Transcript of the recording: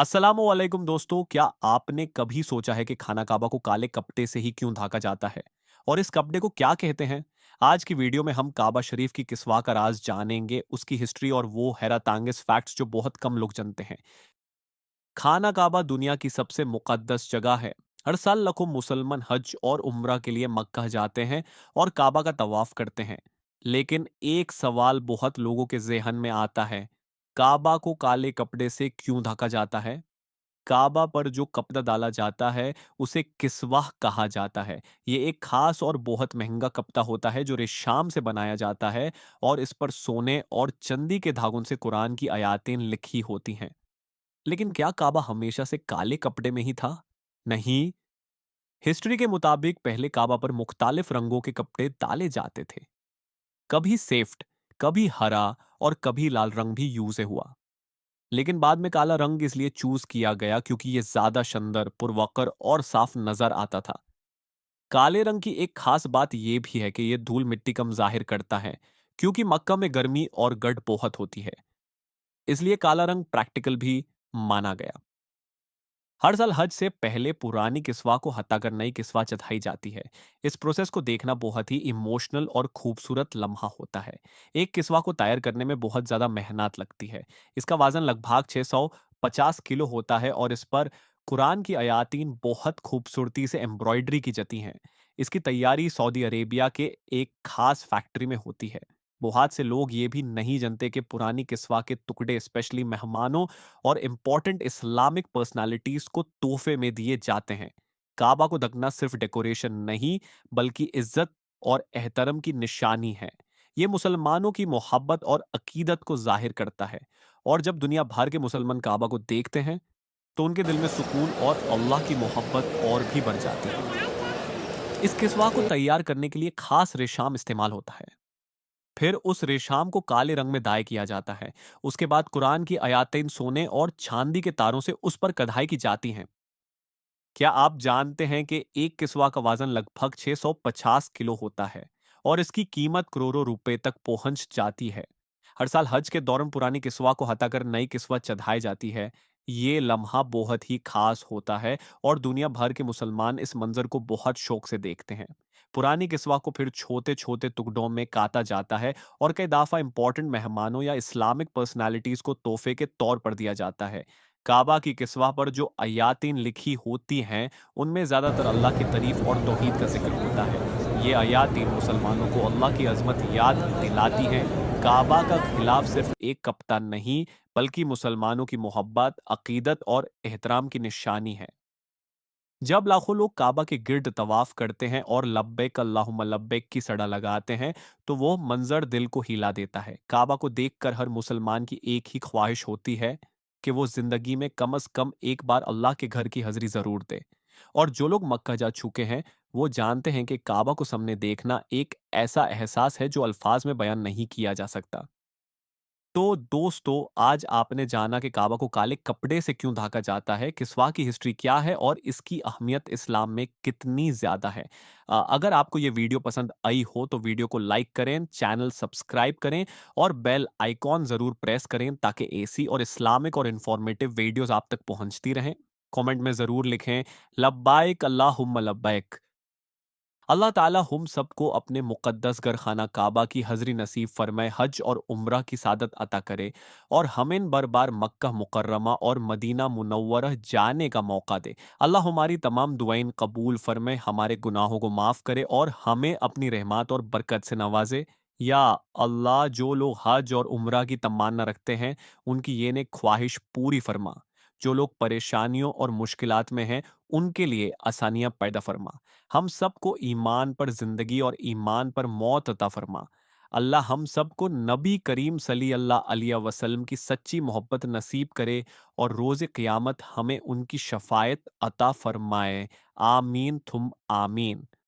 अस्सलामुअलैकुम दोस्तों, क्या आपने कभी सोचा है कि खाना काबा को काले कपड़े से ही क्यों ढका जाता है और इस कपड़े को क्या कहते हैं? आज की वीडियो में हम काबा शरीफ की किस्वा का राज जानेंगे, उसकी हिस्ट्री और वो हैरतांगेज फैक्ट्स जो बहुत कम लोग जानते हैं। खाना काबा दुनिया की सबसे मुकद्दस जगह है। हर साल लाखों मुसलमान हज और उम्रा के लिए मक्का जाते हैं और काबा का तवाफ करते हैं। लेकिन एक सवाल बहुत लोगों के जेहन में आता है, काबा को काले कपड़े से क्यों ढका जाता है? काबा पर जो कपड़ा डाला जाता है, उसे किस्वाह कहा जाता है। ये एक खास और बहुत महंगा कपड़ा होता है जो रेशम से बनाया जाता है और इस पर सोने और चांदी के धागों से कुरान की आयतें लिखी होती हैं। लेकिन क्या काबा हमेशा से काले कपड़े में ही था? नहीं। हिस्ट्री के मुताबिक पहले काबा पर मुख्तालिफ रंगों के कपड़े डाले जाते थे। कभी सेफ्ट, कभी हरा और कभी लाल रंग भी यूज हुआ। लेकिन बाद में काला रंग इसलिए चूज किया गया क्योंकि ये ज्यादा सुंदर, पुरवकर और साफ नजर आता था। काले रंग की एक खास बात यह भी है कि यह धूल मिट्टी कम जाहिर करता है, क्योंकि मक्का में गर्मी और गर्द बहुत होती है। इसलिए काला रंग प्रैक्टिकल भी माना गया। हर साल हज से पहले पुरानी किस्वा को हटाकर नई किस्वा चढ़ाई जाती है। इस प्रोसेस को देखना बहुत ही इमोशनल और खूबसूरत लम्हा होता है। एक किस्वा को तैयार करने में बहुत ज्यादा मेहनत लगती है। इसका वजन लगभग 650 किलो होता है और इस पर कुरान की आयातीन बहुत खूबसूरती से एम्ब्रॉयडरी की जाती हैं। इसकी तैयारी सऊदी अरेबिया के एक खास फैक्ट्री में होती है। बहुत से लोग ये भी नहीं जानते कि पुरानी किस्वा के टुकड़े स्पेशली मेहमानों और इम्पोर्टेंट इस्लामिक पर्सनालिटीज को तोहफे में दिए जाते हैं। काबा को ढकना सिर्फ डेकोरेशन नहीं, बल्कि इज्जत और एहतरम की निशानी है। ये मुसलमानों की मोहब्बत और अकीदत को जाहिर करता है। और जब दुनिया भर के मुसलमान काबा को देखते हैं, तो उनके दिल में सुकून और अल्लाह की मोहब्बत और भी बढ़ जाती है। इस किस्वा को तैयार करने के लिए खास रेशम इस्तेमाल होता है। फिर उस रेशम को काले रंग में दाय किया जाता है। उसके बाद कुरान की आयतें सोने और चांदी के तारों से उस पर कढ़ाई की जाती हैं। क्या आप जानते हैं कि एक किस्वा का वजन लगभग 650 किलो होता है और इसकी कीमत करोड़ों रुपए तक पहुंच जाती है। हर साल हज के दौरान पुरानी किस्वा को हटाकर नई किस्वा चढ़ाई जाती है। ये लम्हा बहुत ही खास होता है और दुनिया भर के मुसलमान इस मंजर को बहुत शौक से देखते हैं। पुरानी किस्वा को फिर छोटे छोटे टुकड़ों में काटा जाता है और कई दफा इंपॉर्टेंट मेहमानों या इस्लामिक पर्सनालिटीज को तोहफे के तौर पर दिया जाता है। काबा की किस्वा पर जो आयातीन लिखी होती हैं, उनमें ज़्यादातर अल्लाह की तारीफ और तौहीद का जिक्र होता है। ये आयातीन मुसलमानों को अल्लाह की अज़मत याद दिलाती हैं। काबा का खिलाफ सिर्फ एक कप्तान नहीं, बल्कि मुसलमानों की मोहब्बत, अकीदत और एहतराम की निशानी है। जब लाखों लोग काबा के गिर्द तवाफ करते हैं और लब्बैक अल्लाहुम्मा लब्बैक की सड़ा लगाते हैं, तो वो मंजर दिल को हिला देता है। काबा को देखकर हर मुसलमान की एक ही ख्वाहिश होती है कि वो जिंदगी में कम से कम एक बार अल्लाह के घर की हाजिरी जरूर दे। और जो लोग मक्का जा चुके हैं, वो जानते हैं कि काबा को सामने देखना एक ऐसा एहसास है जो अल्फाज में बयान नहीं किया जा सकता। तो दोस्तों, आज आपने जाना कि काबा को काले कपड़े से क्यों ढाका जाता है, किस्वा की हिस्ट्री क्या है और इसकी अहमियत इस्लाम में कितनी ज़्यादा है। अगर आपको ये वीडियो पसंद आई हो तो वीडियो को लाइक करें, चैनल सब्सक्राइब करें और बेल आइकॉन ज़रूर प्रेस करें ताकि ऐसी और इस्लामिक और इन्फॉर्मेटिव वीडियोज़ आप तक पहुंचती रहें। कमेंट में ज़रूर लिखें, लब्बाइक अल्लाहुम्मा लब्बाइक। अल्लाह ताला हम सबको अपने मुक़द्दस घर खाना काबा की हज़री नसीब फरमाए, हज और उम्रा की सादत अता करे और हमें बार बार मक्का मुकर्रमा और मदीना मुनव्वरा जाने का मौका दे। अल्लाह हमारी तमाम दुआएं कबूल फरमाए, हमारे गुनाहों को माफ़ करे और हमें अपनी रहमत और बरकत से नवाजे। या अल्लाह, जो लोग हज और उम्रा की तमन्ना रखते हैं, उनकी ये नेक ख्वाहिश पूरी फरमा। जो लोग परेशानियों और मुश्किलात में हैं, उनके लिए आसानियां पैदा फरमा। हम सबको ईमान पर जिंदगी और ईमान पर मौत अता फरमा। अल्लाह हम सबको नबी करीम सल्लल्लाहु अलैहि वसल्लम की सच्ची मोहब्बत नसीब करे और रोज़ क़यामत हमें उनकी शफ़ाअत अता फरमाए। आमीन थुम आमीन।